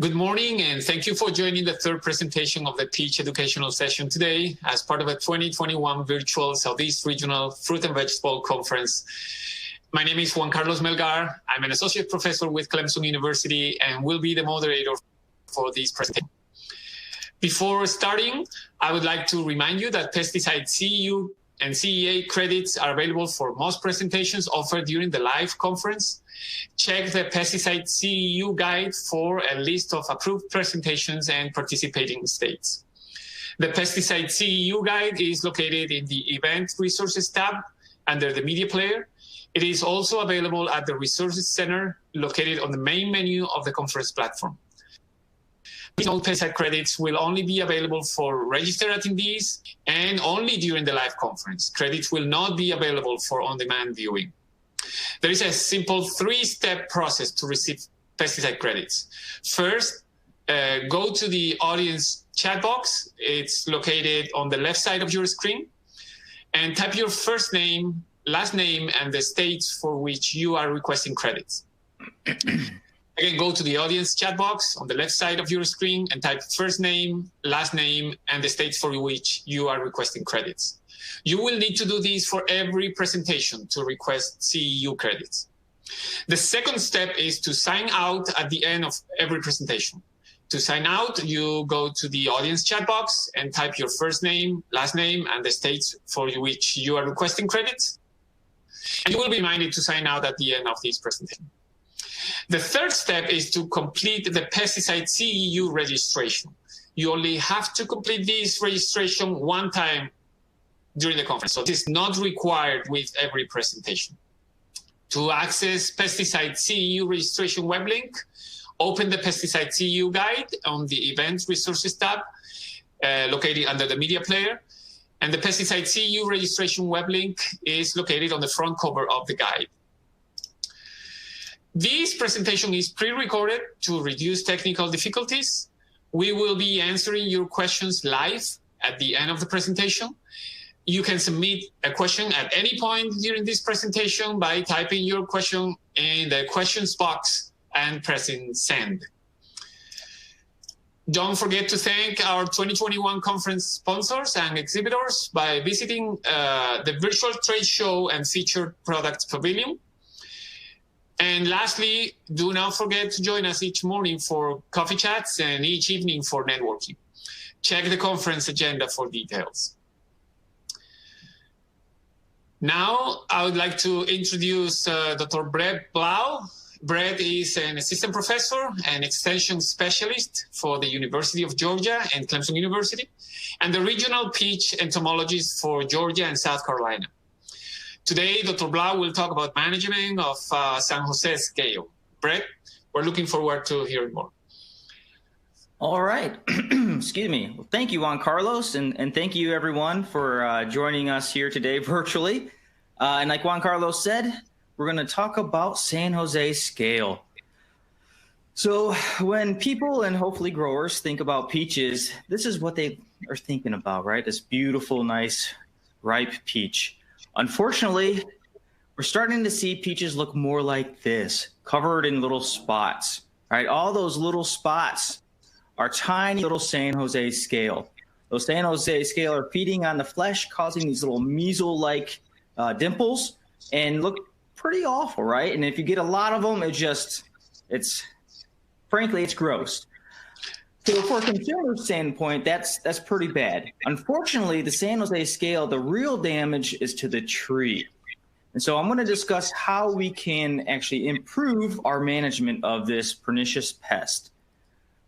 Good morning, and thank you for joining the third presentation of the Peach Educational Session today as part of a 2021 virtual Southeast Regional Fruit and Vegetable Conference. My name is Juan Carlos Melgar. I'm an associate professor with Clemson University and will be the moderator for this presentation. Before starting, I would like to remind you that pesticide CEU and CEA credits are available for most presentations offered during the live conference. Check the pesticide CEU guide for a list of approved presentations and participating states. The pesticide CEU guide is located in the Event Resources tab under the Media Player. It is also available at the Resources Center located on the main menu of the conference platform. All pesticide credits will only be available for registered attendees and only during the live conference. Credits will not be available for on-demand viewing. There is a simple three-step process to receive pesticide credits. First, go to the audience chat box. It's located on the left side of your screen, and type your first name, last name, and the states for which you are requesting credits. Again, go to the audience chat box on the left side of your screen and type first name, last name, and the states for which you are requesting credits. You will need to do this for every presentation to request CEU credits. The second step is to sign out at the end of every presentation. To sign out, you go to the audience chat box and type your first name, last name, and the states for which you are requesting credits. And you will be reminded to sign out at the end of this presentation. The third step is to complete the pesticide CEU registration. You only have to complete this registration one time during the conference, so it is not required with every presentation. To access pesticide CEU registration web link, open the pesticide CEU guide on the Event Resources tab located under the Media Player, and the pesticide CEU registration web link is located on the front cover of the guide. This presentation is pre-recorded to reduce technical difficulties. We will be answering your questions live at the end of the presentation. You can submit a question at any point during this presentation by typing your question in the questions box and pressing send. Don't forget to thank our 2021 conference sponsors and exhibitors by visiting the virtual trade show and featured products pavilion. And lastly, do not forget to join us each morning for coffee chats and each evening for networking. Check the conference agenda for details. Now, I would like to introduce Dr. Brett Blaauw. Brett is an assistant professor and extension specialist for the University of Georgia and Clemson University, and the regional peach entomologist for Georgia and South Carolina. Today, Dr. Blaauw will talk about management of San Jose scale. Brett, we're looking forward to hearing more. All right. Excuse me. Well, thank you, Juan Carlos, and thank you, everyone, for joining us here today virtually. And like Juan Carlos said, we're going to talk about San Jose scale. So when people and hopefully growers think about peaches, this is what they are thinking about, right? This beautiful, nice, ripe peach. Unfortunately, we're starting to see peaches look more like this, covered in little spots, right? All those little spots are tiny little San Jose scale. Those San Jose scale are feeding on the flesh, causing these little measle-like dimples and look pretty awful, right? And if you get a lot of them, frankly, it's gross. So for a consumer standpoint, that's pretty bad. Unfortunately, the San Jose scale, the real damage is to the tree. And so I'm going to discuss how we can actually improve our management of this pernicious pest.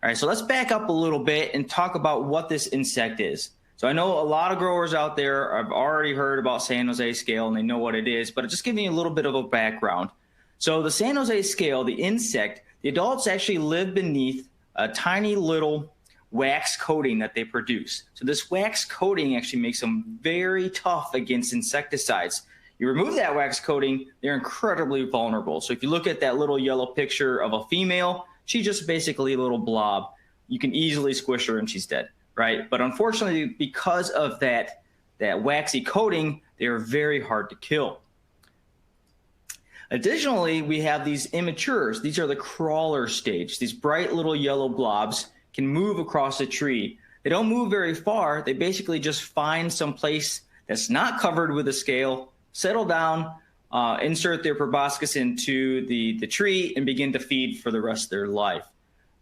All right, so let's back up a little bit and talk about what this insect is. So I know a lot of growers out there have already heard about San Jose scale and they know what it is, but just giving you a little bit of a background. So the San Jose scale, the insect, the adults actually live beneath a tiny little wax coating that they produce. So this wax coating actually makes them very tough against insecticides. You remove that wax coating, they're incredibly vulnerable. So if you look at that little yellow picture of a female, she's just basically a little blob. You can easily squish her and she's dead, right? But unfortunately, because of that waxy coating, they're very hard to kill. Additionally, we have these immatures. These are the crawler stage. These bright little yellow blobs can move across a tree. They don't move very far. They basically just find some place that's not covered with a scale, settle down, insert their proboscis into the tree, and begin to feed for the rest of their life.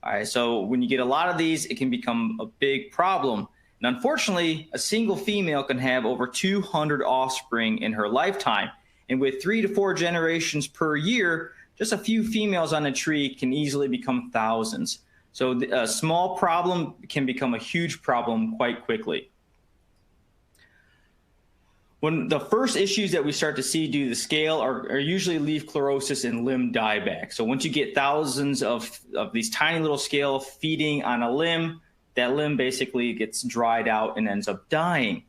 All right, so when you get a lot of these, it can become a big problem. And unfortunately, a single female can have over 200 offspring in her lifetime. And with 3 to 4 generations per year, just a few females on a tree can easily become thousands. So a small problem can become a huge problem quite quickly. When the first issues that we start to see due to the scale are usually leaf chlorosis and limb dieback. So once you get thousands of these tiny little scale feeding on a limb, that limb basically gets dried out and ends up dying.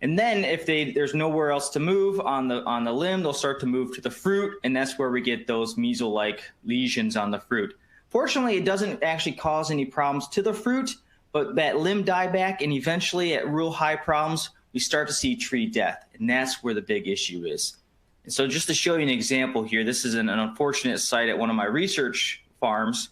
And then if there's nowhere else to move on the limb, they'll start to move to the fruit, and that's where we get those measle-like lesions on the fruit. Fortunately, it doesn't actually cause any problems to the fruit, but that limb dieback, and eventually at real high problems, we start to see tree death, and that's where the big issue is. And so just to show you an example here, this is an unfortunate site at one of my research farms.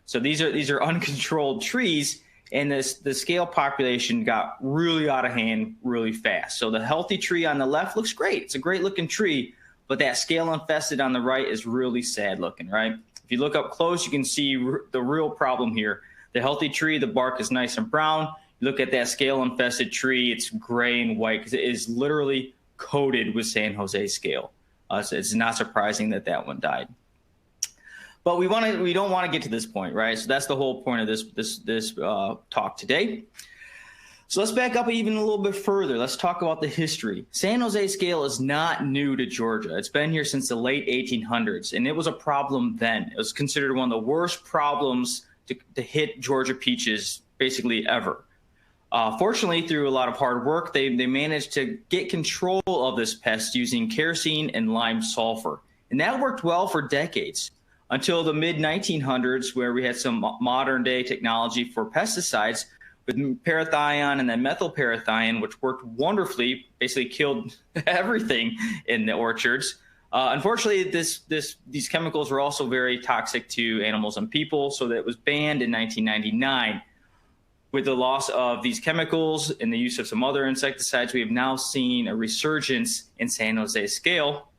So these are uncontrolled trees, and the scale population got really out of hand really fast. So the healthy tree on the left looks great. It's a great looking tree, but that scale infested on the right is really sad looking, right? If you look up close, you can see the real problem here. The healthy tree, the bark is nice and brown. You look at that scale infested tree, it's gray and white because it is literally coated with San Jose scale. So it's not surprising that that one died. But we don't want to get to this point, right? So that's the whole point of this talk today. So let's back up even a little bit further. Let's talk about the history. San Jose scale is not new to Georgia. It's been here since the late 1800s, and it was a problem then. It was considered one of the worst problems to hit Georgia peaches basically ever. Fortunately, through a lot of hard work, they managed to get control of this pest using kerosene and lime sulfur. And that worked well for decades, until the mid-1900s, where we had some modern-day technology for pesticides with parathion and then methylparathion, which worked wonderfully, basically killed everything in the orchards. Unfortunately, these chemicals were also very toxic to animals and people, so that it was banned in 1999. With the loss of these chemicals and the use of some other insecticides, we have now seen a resurgence in San Jose scale.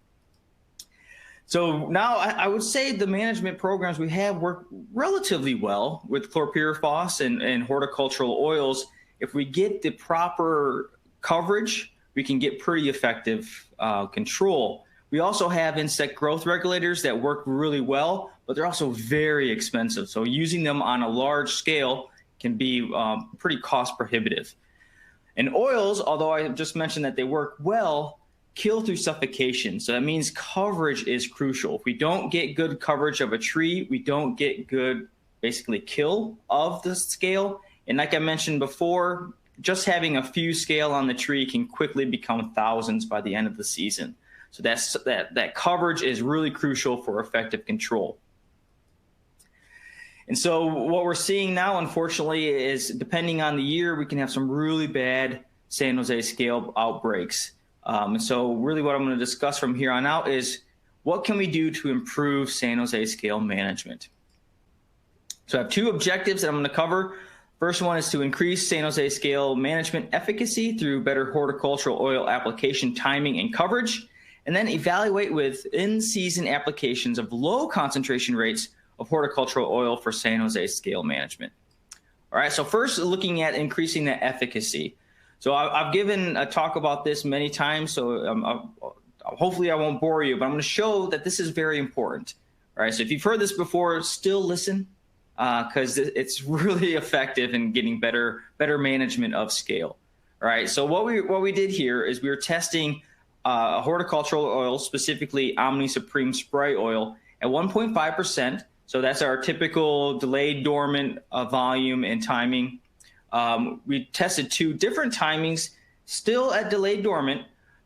So now I would say the management programs we have work relatively well with chlorpyrifos and horticultural oils. If we get the proper coverage, we can get pretty effective control. We also have insect growth regulators that work really well, but they're also very expensive. So using them on a large scale can be pretty cost prohibitive. And oils, although I just mentioned that they work well, kill through suffocation. So that means coverage is crucial. If we don't get good coverage of a tree, we don't get good, basically, kill of the scale. And like I mentioned before, just having a few scale on the tree can quickly become thousands by the end of the season. So that coverage is really crucial for effective control. And so what we're seeing now, unfortunately, is depending on the year, we can have some really bad San Jose scale outbreaks. And so really what I'm going to discuss from here on out is what can we do to improve San Jose scale management? So I have two objectives that I'm going to cover. First one is to increase San Jose scale management efficacy through better horticultural oil application timing and coverage, and then evaluate with in-season applications of low concentration rates of horticultural oil for San Jose scale management. All right, so first looking at increasing the efficacy. So I've given a talk about this many times, so hopefully I won't bore you, but I'm going to show that this is very important. All right, so if you've heard this before, still listen, because it's really effective in getting better management of scale. All right, so what we did here is we were testing a horticultural oil, specifically Omni Supreme spray oil, at 1.5%. So that's our typical delayed dormant volume and timing. We tested two different timings, still at delayed dormant.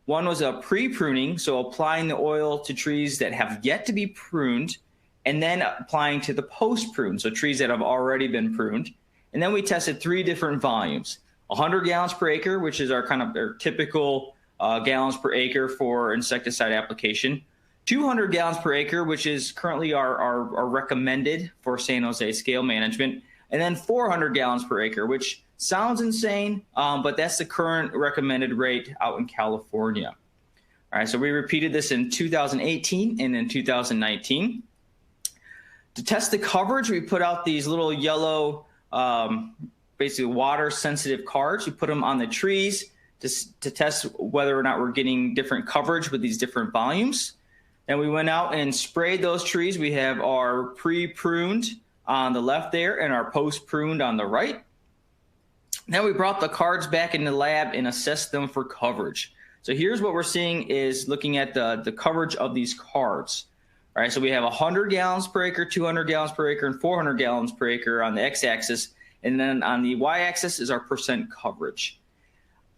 One was a pre-pruning, so applying the oil to trees that have yet to be pruned, and then applying to the post-prune, so trees that have already been pruned. And then we tested three different volumes: 100 gallons per acre, which is our typical gallons per acre for insecticide application; 200 gallons per acre, which is currently our recommended for San Jose scale management, and then 400 gallons per acre, which sounds insane, but that's the current recommended rate out in California. All right, so we repeated this in 2018 and in 2019. To test the coverage, we put out these little yellow, basically water-sensitive cards. We put them on the trees to test whether or not we're getting different coverage with these different volumes. Then we went out and sprayed those trees. We have our pre-pruned on the left there and our post-pruned on the right. Then we brought the cards back in the lab and assessed them for coverage. So here's what we're seeing is looking at the coverage of these cards. All right, so we have 100 gallons per acre, 200 gallons per acre, and 400 gallons per acre on the x-axis. And then on the y-axis is our percent coverage.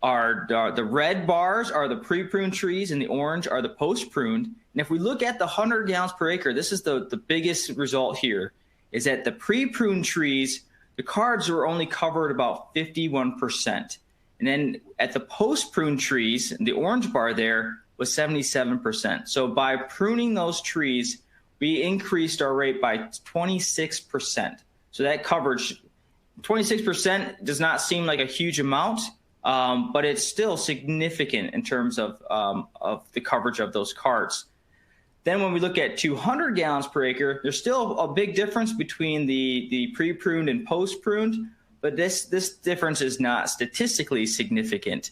The red bars are the pre-pruned trees and the orange are the post-pruned. And if we look at the 100 gallons per acre, this is the biggest result here, is that the pre-pruned trees, the cards were only covered about 51%. And then at the post-pruned trees, the orange bar there was 77%. So by pruning those trees, we increased our rate by 26%. So that coverage, 26% does not seem like a huge amount, but it's still significant in terms of the coverage of those cards. Then when we look at 200 gallons per acre, there's still a big difference between the pre-pruned and post-pruned, but this difference is not statistically significant.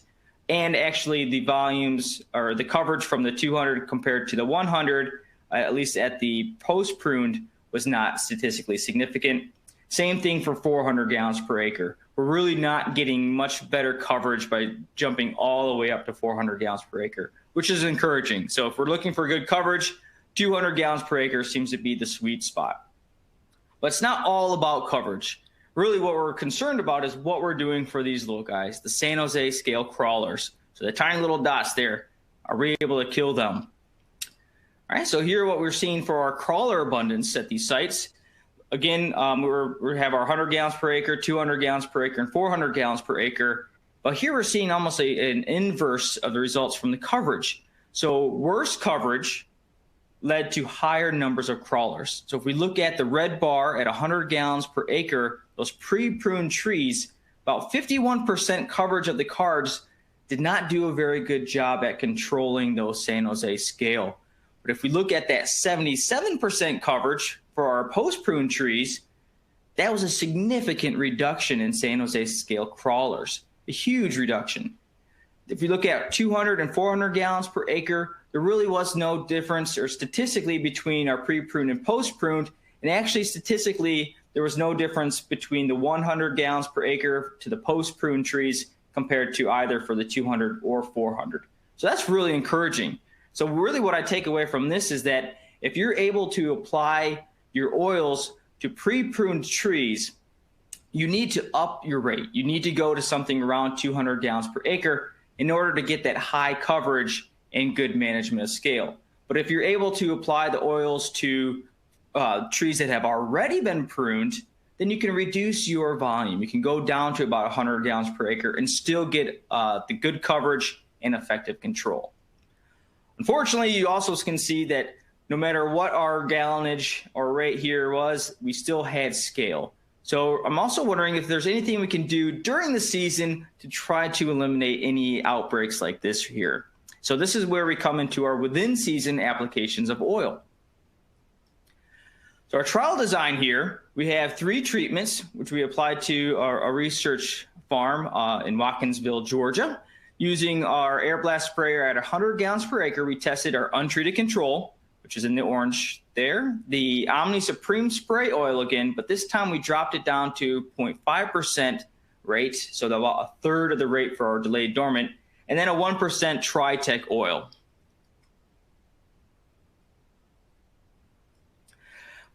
And actually the volumes or the coverage from the 200 compared to the 100, at least at the post-pruned, was not statistically significant. Same thing for 400 gallons per acre. We're really not getting much better coverage by jumping all the way up to 400 gallons per acre, which is encouraging. So if we're looking for good coverage, 200 gallons per acre seems to be the sweet spot. But it's not all about coverage. Really what we're concerned about is what we're doing for these little guys, the San Jose scale crawlers. So the tiny little dots there, are we able to kill them? All right, so here what we're seeing for our crawler abundance at these sites. Again, we have our 100 gallons per acre, 200 gallons per acre, and 400 gallons per acre. But here we're seeing almost an inverse of the results from the coverage. So worse coverage led to higher numbers of crawlers. So if we look at the red bar at 100 gallons per acre, those pre-pruned trees, about 51% coverage of the cards did not do a very good job at controlling those San Jose scale. But if we look at that 77% coverage for our post-pruned trees, that was a significant reduction in San Jose scale crawlers, a huge reduction. If you look at 200 and 400 gallons per acre, there really was no difference or statistically between our pre-pruned and post-pruned. And actually statistically, there was no difference between the 100 gallons per acre to the post-pruned trees compared to either for the 200 or 400. So that's really encouraging. So really what I take away from this is that if you're able to apply your oils to pre-pruned trees, you need to up your rate. You need to go to something around 200 gallons per acre in order to get that high coverage and good management of scale. But if you're able to apply the oils to trees that have already been pruned, then you can reduce your volume. You can go down to about 100 gallons per acre and still get the good coverage and effective control. Unfortunately, you also can see that no matter what our gallonage or rate here was, we still had scale. So I'm also wondering if there's anything we can do during the season to try to eliminate any outbreaks like this here. So this is where we come into our within season applications of oil. So our trial design here, we have 3 treatments, which we applied to our research farm in Watkinsville, Georgia. Using our air blast sprayer at 100 gallons per acre, we tested our untreated control, which is in the orange there, the Omni Supreme spray oil again, but this time we dropped it down to 0.5% rate, so about a third of the rate for our delayed dormant, and then a 1% Tritech oil.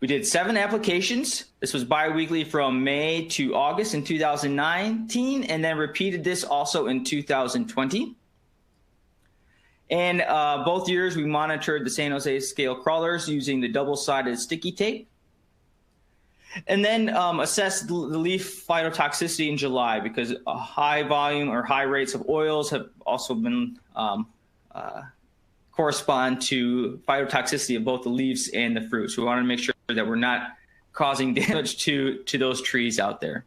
We did 7 applications. This was biweekly from May to August in 2019, and then repeated this also in 2020. And both years we monitored the San Jose scale crawlers using the double-sided sticky tape. And then assessed the leaf phytotoxicity in July, because a high volume or high rates of oils have also been correspond to phytotoxicity of both the leaves and the fruit. So we want to make sure that we're not causing damage to those trees out there.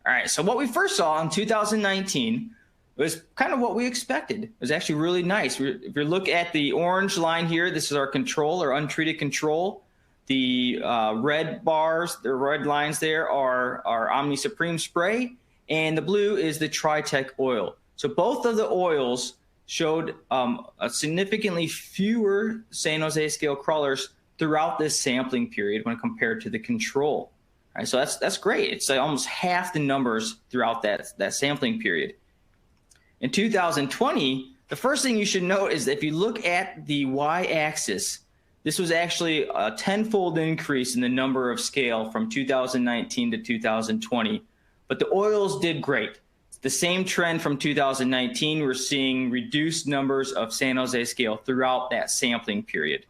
All right, so what we first saw in 2019 was kind of what we expected. It was actually really nice. If you look at the orange line here, this is our control, or untreated control. The red bars, the red lines there are our Omni Supreme spray, and the blue is the Tritech oil. So both of the oils showed a significantly fewer San Jose scale crawlers throughout this sampling period when compared to the control. All right, so that's great. It's like almost half the numbers throughout that sampling period. In 2020, the first thing you should note is that if you look at the y-axis, this was actually a tenfold increase in the number of scale from 2019 to 2020. But the oils did great. The same trend from 2019, we're seeing reduced numbers of San Jose scale throughout that sampling period.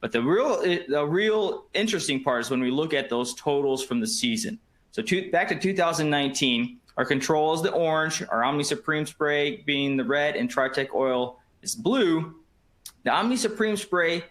But the real interesting part is when we look at those totals from the season. So back to 2019, our control is the orange, our Omni Supreme spray being the red, and Tritech oil is blue. The Omni Supreme spray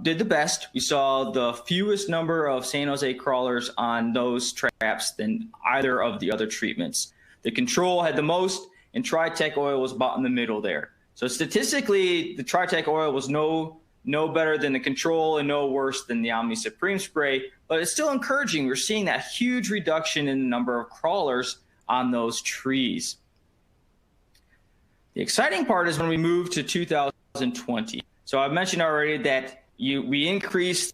did the best. We saw the fewest number of San Jose crawlers on those traps than either of the other treatments. The control had the most, and Tritech oil was about in the middle there. So statistically, the Tritech oil was no better than the control and no worse than the Omni Supreme spray, but it's still encouraging. We're seeing that huge reduction in the number of crawlers on those trees. The exciting part is when we move to 2020. So I mentioned already that we increased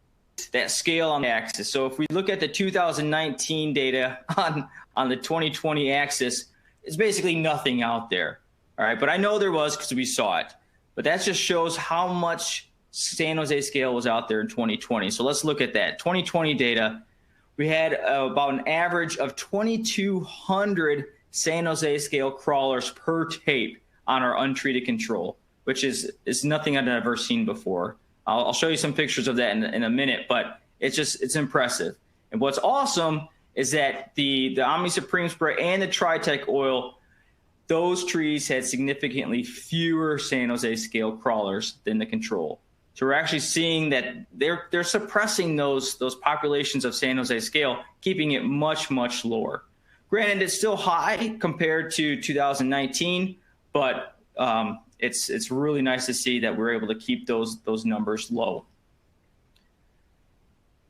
that scale on the axis. So if we look at the 2019 data on the 2020 axis, it's basically nothing out there. All right, but I know there was because we saw it. But that just shows how much San Jose scale was out there in 2020. So let's look at that. 2020 data, we had about an average of 2,200 San Jose scale crawlers per tape on our untreated control, which is nothing I've ever seen before. I'll show you some pictures of that in a minute, but it's impressive. And what's awesome is that the Omni Supreme spray and the Tritech oil, those trees had significantly fewer San Jose scale crawlers than the control. So we're actually seeing that they're suppressing those populations of San Jose scale, keeping it much, much lower. Granted, it's still high compared to 2019, but it's really nice to see that we're able to keep those numbers low.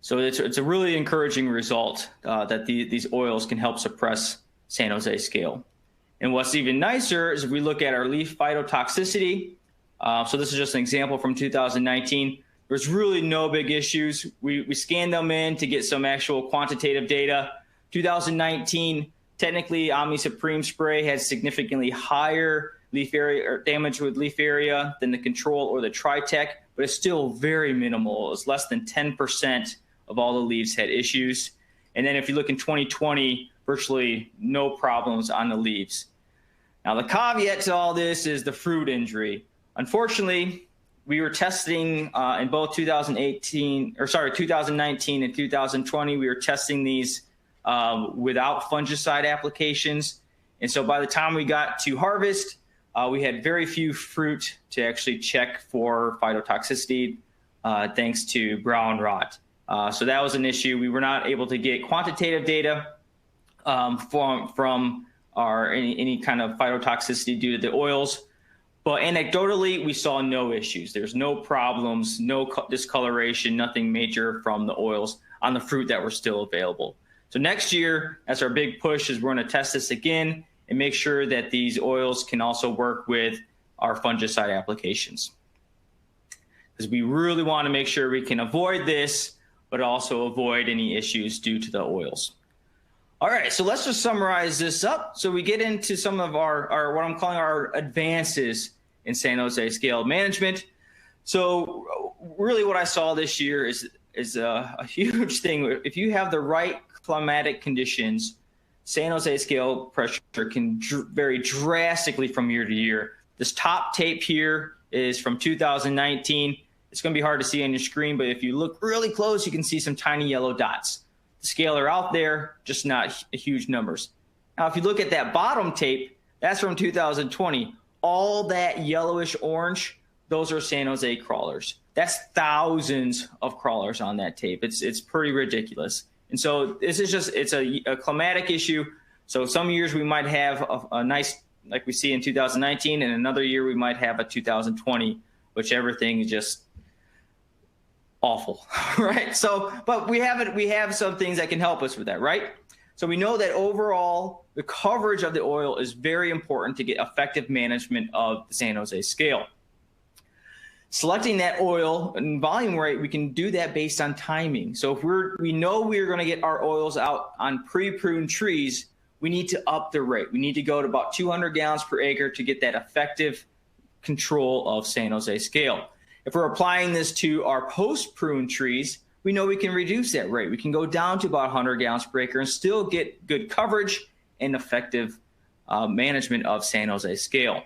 So it's a really encouraging result that these oils can help suppress San Jose scale. And what's even nicer is if we look at our leaf phytotoxicity. So this is just an example from 2019. There's really no big issues. We scanned them in to get some actual quantitative data. 2019, technically Omni Supreme spray had significantly higher leaf area or damage with leaf area than the control or the Tritech, but it's still very minimal. It's less than 10% of all the leaves had issues. And then if you look in 2020, virtually no problems on the leaves. Now the caveat to all this is the fruit injury. Unfortunately, we were testing in both 2019 and 2020. We were testing these without fungicide applications. And so by the time we got to harvest, we had very few fruit to actually check for phytotoxicity thanks to brown rot. So that was an issue. We were not able to get quantitative data from any kind of phytotoxicity due to the oils. But anecdotally, we saw no issues. There's no problems, no discoloration, nothing major from the oils on the fruit that were still available. So next year, that's our big push, is we're going to test this again and make sure that these oils can also work with our fungicide applications. Because we really want to make sure we can avoid this, but also avoid any issues due to the oils. All right, so let's just summarize this up. So we get into some of our what I'm calling our advances in San Jose scale management. So really what I saw this year is a huge thing. If you have the right climatic conditions, San Jose scale pressure can vary drastically from year to year. This top tape here is from 2019. It's going to be hard to see on your screen, but if you look really close, you can see some tiny yellow dots. The scale are out there, just not huge numbers. Now, if you look at that bottom tape, that's from 2020. All that yellowish orange, those are San Jose crawlers. That's thousands of crawlers on that tape. It's pretty ridiculous. And so this is just, it's a climatic issue. So some years we might have a nice, like we see in 2019, and another year we might have a 2020, which everything is just awful, right? So, but we have some things that can help us with that, right? So we know that overall, the coverage of the oil is very important to get effective management of the San Jose scale. Selecting that oil and volume rate, we can do that based on timing. So if we know we're going to get our oils out on pre-pruned trees, we need to up the rate. We need to go to about 200 gallons per acre to get that effective control of San Jose scale. If we're applying this to our post-pruned trees, we know we can reduce that rate. We can go down to about 100 gallons per acre and still get good coverage and effective management of San Jose scale.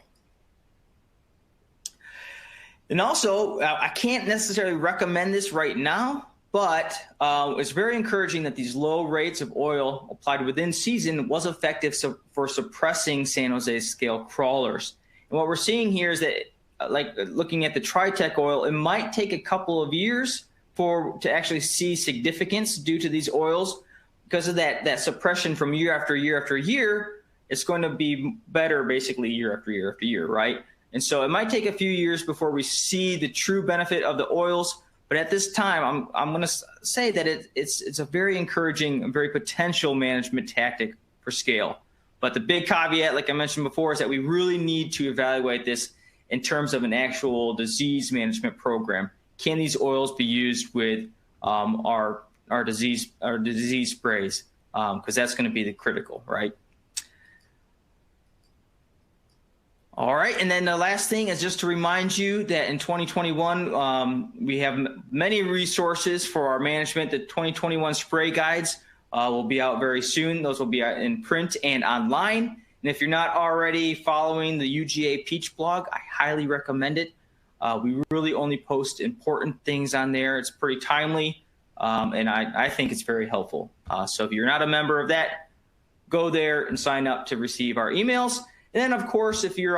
And also, I can't necessarily recommend this right now, but it's very encouraging that these low rates of oil applied within season was effective for suppressing San Jose scale crawlers. And what we're seeing here is that, like looking at the Tritech oil, it might take a couple of years to actually see significance due to these oils. Because of that suppression from year after year after year, it's going to be better basically year after year after year, right? And so it might take a few years before we see the true benefit of the oils. But at this time, I'm going to say that it's a very encouraging and very potential management tactic for scale. But the big caveat, like I mentioned before, is that we really need to evaluate this in terms of an actual disease management program. Can these oils be used with our disease sprays? Because that's going to be the critical, right? All right, and then the last thing is just to remind you that in 2021, we have many resources for our management. The 2021 spray guides will be out very soon. Those will be out in print and online. And if you're not already following the UGA Peach blog, I highly recommend it. We really only post important things on there. It's pretty timely, and I think it's very helpful. So if you're not a member of that, go there and sign up to receive our emails. And then, of course, if you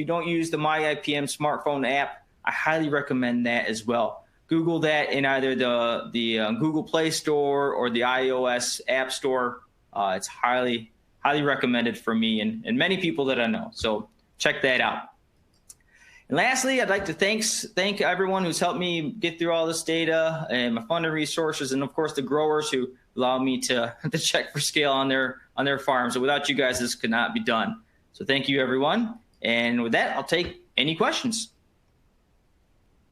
don't use the MyIPM smartphone app, I highly recommend that as well. Google that in either the Google Play Store or the iOS App Store. It's highly recommended for me and many people that I know. So check that out. And lastly, I'd like to thank everyone who's helped me get through all this data and my funding resources, and of course the growers who allow me to check for scale on their farms. So without you guys, this could not be done. So thank you, everyone. And with that, I'll take any questions.